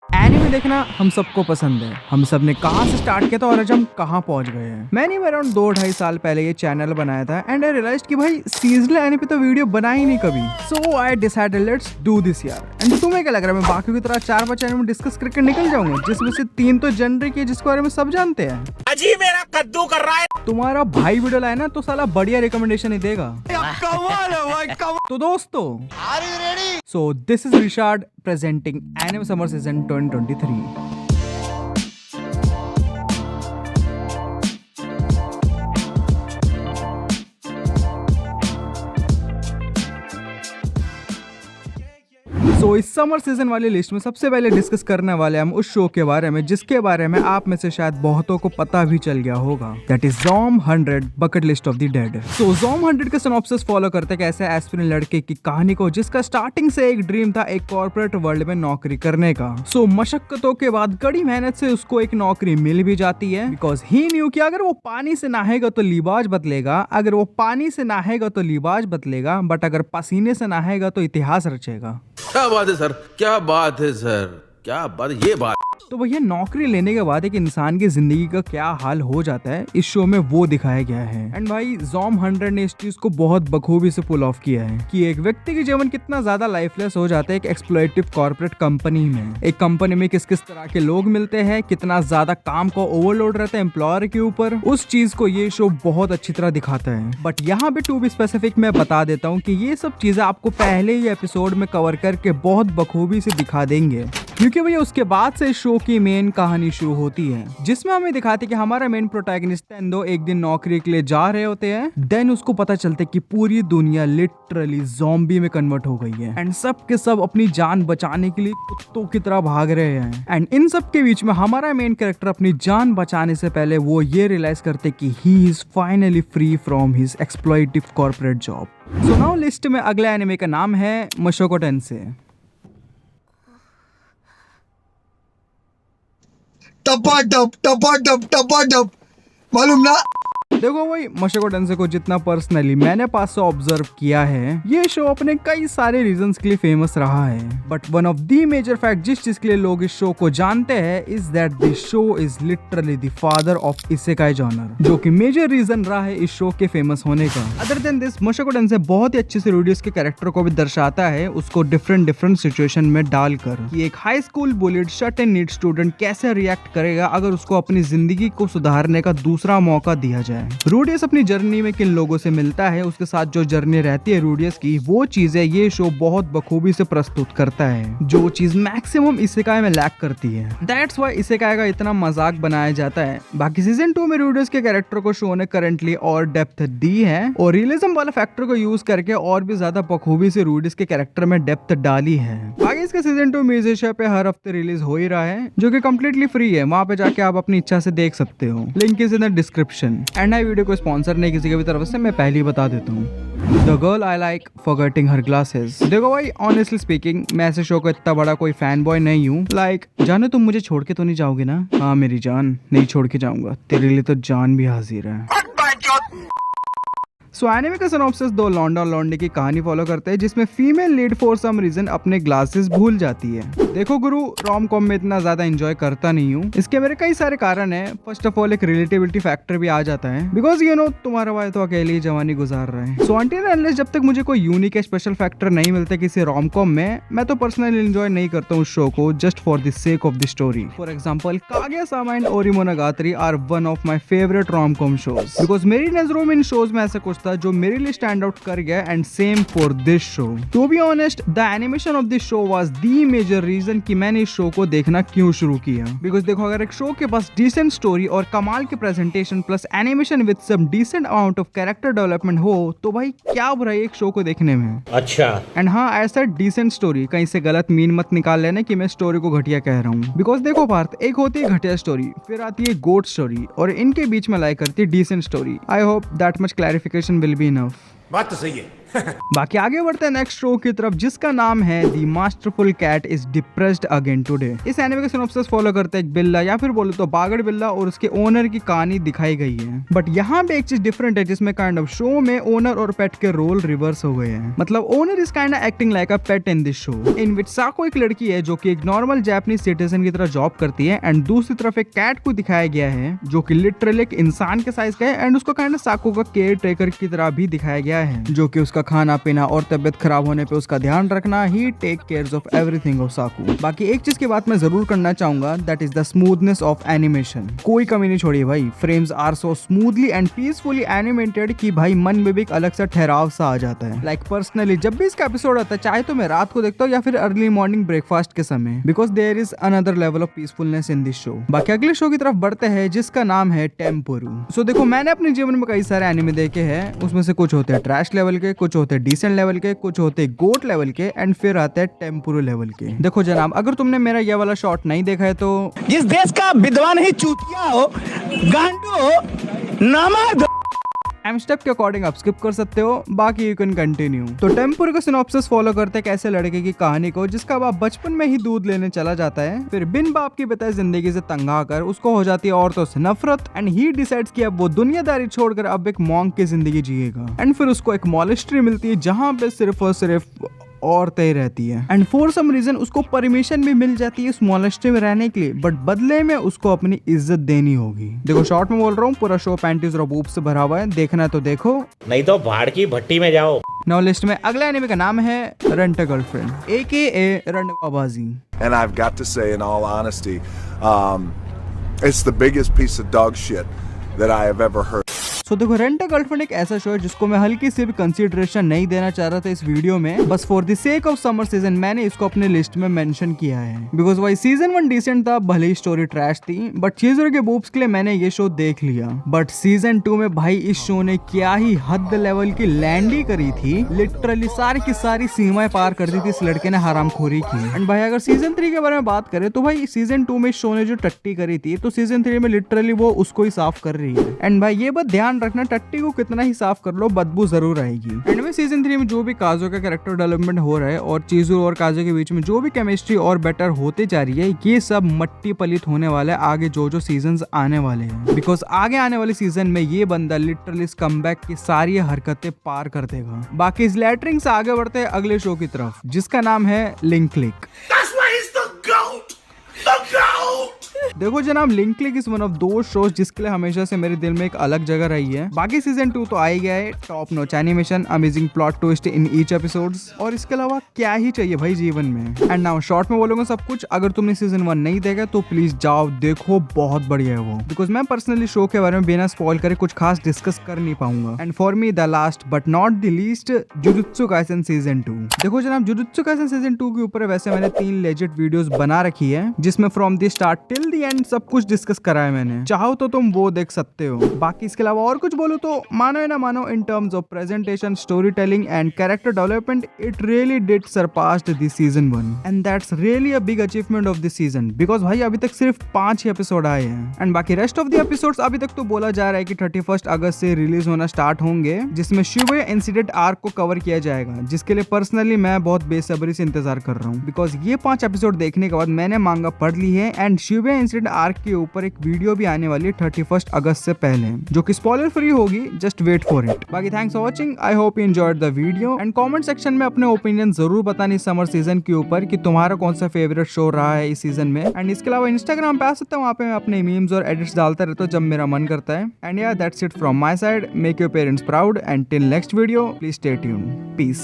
Anime देखना हम सबको पसंद है। हम सब ने कहाँ से स्टार्ट किया था और आज हम कहाँ पहुंच गए हैं। मैंने अराउंड 2-2.5 साल पहले ये चैनल बनाया था एंड आई रियलाइज्ड कि भाई सीजनल एनिमे तो वीडियो बना ही नहीं कभी। So I decided let's do this यार। एंड तुम्हें क्या लग रहा है मैं बाकी की तरह 4-5 एनिमे डिस्कस करके निकल जाऊंगा, जिसमें से 3 तो जनरे के जिसके बारे में सब जानते हैं। अजी मेरा कद्दू कर रहा है। तुम्हारा भाई वीडियो लाए ना तो साला बढ़िया रिकमेंडेशन ही देगा। तो दोस्तों, so this is Richard presenting Anime Summer Season 2023. तो इस समर सीजन वाली लिस्ट में सबसे पहले डिस्कस करने वाले हम उस शो के बारे में जिसके बारे में आप में से शायद बहुतों को पता भी चल गया होगा। That is zom 100 bucket list of the dead. So zom 100 के सिनॉप्सिस फॉलो करते कैसे एस्पिरेंट लड़के की कहानी को जिसका स्टार्टिंग से एक ड्रीम था एक कॉर्पोरेट वर्ल्ड में नौकरी करने का। सो मशक्कतों के बाद कड़ी मेहनत से उसको एक नौकरी मिल भी जाती है बिकॉज ही न्यू कि अगर वो पानी से नहाएगा तो लिबाज बदलेगा, अगर वो पानी से नहाएगा तो लिबाज बदलेगा, बट अगर पसीने से नहाएगा तो इतिहास रचेगा। क्या बात है सर, क्या बात है सर, क्या बात है, ये बात। तो भैया नौकरी लेने के बाद एक इंसान की जिंदगी का क्या हाल हो जाता है इस शो में वो दिखाया गया है। एंड भाई ज़ॉम 100 ने इस चीज को बहुत बखूबी से पुल ऑफ किया है कि एक व्यक्ति के जीवन कितना ज्यादा लाइफलेस हो जाता है एक एक्सप्लॉइटिव कॉर्पोरेट कंपनी में। एक कंपनी में किस किस तरह के लोग मिलते हैं, कितना ज्यादा काम का ओवरलोड रहता है एम्प्लॉयर के ऊपर, उस चीज को ये शो बहुत अच्छी तरह दिखाता है। बट यहाँ पे टू बी स्पेसिफिक मैं बता देता हूँ कि ये सब चीजें आपको पहले ही एपिसोड में कवर करके बहुत बखूबी से दिखा देंगे, क्योंकि भैया उसके बाद से शो की मेन कहानी शुरू होती है जिसमें हमें दिखाते कि हमारा मेन प्रोटैगनिस्ट तेंदो एक दिन नौकरी के लिए जा रहे होते हैं। देन उसको पता चलता है कि पूरी दुनिया लिटरली ज़ॉम्बी में कन्वर्ट हो गई है एंड सब के सब अपनी जान बचाने के लिए कुत्तों की तरह भाग रहे हैं। एंड इन सब के बीच में हमारा मेन कैरेक्टर अपनी जान बचाने से पहले वो ये रियलाइज करते कि he is finally free from his exploitative corporate job. So now list में अगला एनिमे का नाम है मुशोको टेंसेई। टपा मालूम ना। देखो भाई मुशोको टेंसेई को जितना पर्सनली मैंने पास से ऑब्जर्व किया है ये शो अपने कई सारे रीजंस के लिए फेमस रहा है, but one of the major fact जिस चीज के लिए लोग इस शो को जानते हैं is that this show is literally the father of isekai genre, जो कि मेजर रीजन रहा है इस शो के फेमस होने का। अदर देन दिस मुशोको टेंसेई बहुत ही अच्छे से रूडियस के कैरेक्टर को भी दर्शाता है, उसको डिफरेंट सिचुएशन में डालकर कि एक high school bullied shut and need student कैसे रिएक्ट करेगा अगर उसको अपनी जिंदगी को सुधारने का दूसरा मौका दिया जाए। रूडियस अपनी जर्नी में किन लोगों से मिलता है, उसके साथ जो जर्नी रहती है रूडियस की, वो चीजें ये शो बहुत बखूबी से प्रस्तुत करता है, जो चीज मैक्सिमम इसेकाई में लैक करती है। दैट्स व्हाई इसेकाई का इतना मजाक बनाया जाता है। बाकी सीजन 2 में रूडियस के कैरेक्टर को शो ने करंटली और डेप्थ दी है और रियलिज्म वाला फैक्टर को यूज करके और भी ज्यादा बखूबी से रूडियस के कैरेक्टर में डेप्थ डाली है। बाकी इसका सीजन 2 म्यूजिशिया पे हर हफ्ते रिलीज हो ही रहा है, जो कि कम्प्लीटली फ्री है, वहाँ पे जाके आप अपनी इच्छा से देख सकते हो। Link is in the description. And I video को स्पॉन्सर नहीं किसी की भी तरफ से, मैं पहले ही बता देता हूँ। The girl I like forgetting her glasses. देखो भाई ऑनेस्टली स्पीकिंग मैं ऐसे शो का इतना बड़ा कोई फैन बॉय नहीं हूँ। लाइक जाने तुम मुझे छोड़ के तो नहीं जाओगे ना? हाँ मेरी जान, नहीं छोड़ के जाऊंगा, तेरे लिए तो जान भी हाजिर है। सो एनिमे का सिनॉप्सिस दो लौंडा और लौंडे की कहानी फॉलो करते हैं जिसमें female lead for some reason अपने ग्लासेस भूल जाती है। देखो गुरु, रोम कॉम में इतना ज्यादा एंजॉय करता नहीं हूँ, इसके मेरे कई सारे कारण हैं। फर्स्ट ऑफ ऑल एक रिलेटिविटी फैक्टर भी आ जाता है बिकॉज यू नो तुम्हारा भाई तो अकेले ही जवानी गुजार रहा है। सो अनटिल अनलेस जब तक मुझे कोई यूनिक स्पेशल फैक्टर नहीं मिलता किसी रोम कॉम में, मैं तो पर्सनली एंजॉय नहीं करता हूँ शो को just for the sake of the story. For example Kaguya sama and ओरिमोनोगातरी are one of my favourite rom com shows because मेरी नजरों में इन शोज में ऐसा कुछ था जो मेरे लिए स्टैंड आउट कर गया and same for this show. To be honest the animation of this show was the major reason कि मैंने इस शो को देखना क्यों शुरू किया। बिकॉज देखो अगर एक शो के पास डिसेंट स्टोरी और कमाल के presentation plus animation with some decent amount of character development हो तो भाई क्या बुराई एक शो को देखने में। अच्छा। एंड हाँ ऐसा डिसेंट स्टोरी, कहीं से गलत मीन मत निकाल लेना कि मैं स्टोरी को घटिया कह रहा हूँ। बिकॉज देखो पार्थ, एक होती है घटिया स्टोरी, फिर आती है गोट स्टोरी और इनके बीच में लाई करती है decent story. I hope that much clarification will be enough. बात तो सही है। बाकी आगे बढ़ते हैं नेक्स्ट शो की तरफ, जिसका नाम है the masterful cat is depressed again today. इस एनिमे का सिनॉप्सिस फॉलो करते हैं एक बिल्ला या फिर बोलो तो बागड़ बिल्ला और उसके ओनर की कहानी दिखाई गई है। बट यहाँ पे एक चीज डिफरेंट है, जिसमें काइंड ऑफ शो में ओनर और पेट के रोल रिवर्स हो गए हैं। मतलब owner is kind of acting like a pet in this show, in which Sako एक लड़की है जो कि एक नॉर्मल जापानीज सिटीजन की तरह जॉब करती है, एंड दूसरी तरफ एक कैट को दिखाया गया है जो कि लिटरली एक इंसान के साइज का है, एंड उसको काइंड ऑफ साको का केयर टेकर की तरह भी दिखाया गया है, जो कि उसका खाना पीना और तबियत खराब होने पे उसका ध्यान रखना, he take care of everything of Saku. बाकी एक चीज की बात मैं जरूर करना चाहूंगा, that is the smoothness of animation. कोई कमी नहीं छोड़ी भाई, frames are so smoothly and peacefully animated कि भाई मन में भी एक अलग सा ठहराव सा आ जाता है। लाइक पर्सनली जब भी इसका एपिसोड आता है, चाहे तो मैं रात को देखता हूँ या फिर अर्ली मॉर्निंग ब्रेकफास्ट के समय, because there is another level of peacefulness in this show. बाकी अगले शो की तरफ बढ़ते हैं, जिसका नाम है टेम्पोरू। सो देखो, मैंने अपने जीवन में कई सारे एनिमे देखे हैं, उसमें से कुछ होते हैं ट्रैश लेवल के, कुछ होते हैं डिसेंट लेवल के, कुछ होते हैं गोट लेवल के, एंड फिर आते हैं टेम्पोरू लेवल के। देखो जनाब, अगर तुमने मेरा ये वाला शॉट नहीं देखा है तो जिस देश का विद्वान ही चूतिया हो, गांडू हो, नमक टाइम स्टेप के अकॉर्डिंग आप स्किप कर सकते हो, बाकी यू कैन कंटिन्यू। तो टेम्पोरू का सिनॉप्सिस फॉलो करते हैं कैसे लड़के की कहानी को जिसका बाप बचपन में ही दूध लेने चला जाता है, फिर बिन बाप की बताई जिंदगी से तंग आकर उसको हो जाती है औरतों से नफरत, एंड ही डिसाइड्स कि अब वो दुनियादारी छोड़कर अब एक मॉन्क की जिंदगी जिएगा, एंड फिर उसको एक मॉनेस्ट्री मिलती है जहाँ पे सिर्फ और सिर्फ औरतें ही रहती है, एंड फॉर सम रीजन उसको परमिशन भी मिल जाती है इस मॉनेस्ट्री में रहने के लिए, बट बदले में उसको अपनी इज्जत देनी होगी। देखो शॉर्ट में बोल रहा हूँ, पूरा शो पैंटीज और बूब से भरा हुआ है, देखना है तो देखो, नहीं तो भाड़ की भट्टी में जाओ। नाउ लिस्ट में अगला एनिमे का नाम है rent a girlfriend AKA रंडवाबाजी। And I've got to say, in all honesty, it's the biggest piece of dog shit that I have ever heard. सो देखो, रेंट अ गर्लफ्रेंड एक ऐसा शो है जिसको मैं हल्की सी भी कंसीडरेशन नहीं देना चाह रहा था इस वीडियो में, बस for the sake of summer season मैंने इसको अपने लिस्ट में मेंशन किया है, बिकॉज भाई सीजन 1 डिसेंट था, भले ही स्टोरी ट्रैश थी, बट चीजों के बूब्स के लिए मैंने ये शो देख लिया। बट सीजन 2 में भाई इस शो ने क्या ही हद लेवल की लैंडी करी थी, लिटरली सारी की सारी सीमाएं पार कर दी थी इस लड़के ने हरामखोरी की। एंड भाई अगर सीजन 3 के बारे में बात करें तो भाई सीजन 2 में इस शो ने जो टट्टी करी थी, तो सीजन 3 में लिटरली वो उसको ही साफ कर रही है। एंड भाई ये बात ध्यान रखना, टट्टी को कितना ही साफ कर लो बदबू जरूर आएगी। एंड में सीजन 3 में जो भी काजो का कैरेक्टर डेवलपमेंट हो रहा है और चीजू और काजो के बीच में जो भी केमिस्ट्री और बेटर होते जा रही है, ये सब मट्टी पलित होने वाला है आगे जो सीजन्स आने वाले हैं, बिकॉज आगे आने वाले सीजन में ये बंदा लिटरली इस कमबैक की सारी हरकतें पार कर देगा। बाकी इस लैटरिंग से आगे बढ़ते हैं अगले शो की तरफ, जिसका नाम है लिंक क्लिक। देखो जनाब, link click is one of दो शोज जिसके लिए हमेशा से मेरे दिल में एक अलग जगह रही है। बाकी सीजन 2 तो आ ही गया है, top notch animation, amazing plot twist in each episodes, और इसके अलावा क्या ही चाहिए भाई जीवन में। एंड नाउ शॉर्ट में बोलूंगा सब कुछ, अगर तुमने सीजन 1 नहीं देखा तो प्लीज जाओ देखो, बहुत बढ़िया है वो, बिकॉज मैं पर्सनली शो के बारे में बिना स्पॉइल करे कुछ खास डिस्कस कर नहीं पाऊंगा। And for me the last but not the least, jujutsu Kaisen season 2। देखो जनाब, जुजुत्सु काइसेन सीजन 2 के ऊपर वैसे मैंने 3 लेजिट वीडियोस बना रखी है, जिसमें from the start till the end सब कुछ डिस्कस करा है मैंने, चाहो तो तुम वो देख सकते हो। बाकी इसके अलावा और कुछ बोलो तो मानो या ना मानो, in terms of presentation, story telling and character development, it really did surpassed the season 1, and that's really a big achievement of this season, because भाई अभी तक सिर्फ 5 ही एपिसोड आए हैं, एंड बाकी रेस्ट ऑफ द एपिसोड्स अभी तक तो बोला जा रहा है कि 31 अगस्त से रिलीज होना स्टार्ट होंगे, जिसमें शिबुया इंसिडेंट आर्क को कवर किया जाएगा, जिसके लिए पर्सनली मैं बहुत बेसब्री से इंतजार कर रहा हूँ, बिकॉज ये 5 एपिसोड देखने के बाद मैंने मांगा पढ़ ली है, एंड शिबुया इंसिडेंट आर्क के ऊपर एक वीडियो भी आने वाली है 31 अगस्त से पहले, जो कि स्पॉइलर फ्री होगी, जस्ट वेट फॉर इट। बाकी thanks for watching, I hope you enjoyed the video, and comment section में अपने ओपिनियन जरूर बतानी समर सीजन के ऊपर कि तुम्हारा कौन सा फेवरेट शो रहा है इस सीजन में। एंड इसके अलावा इंस्टाग्राम पे आ सकते हैं, वहाँ पे मैं अपने मीम्स और एडिट्स डालता रहता हूँ जब मेरा मन करता है। एंड या that's it from my side, make your parents proud, and till next video please stay tuned, piece.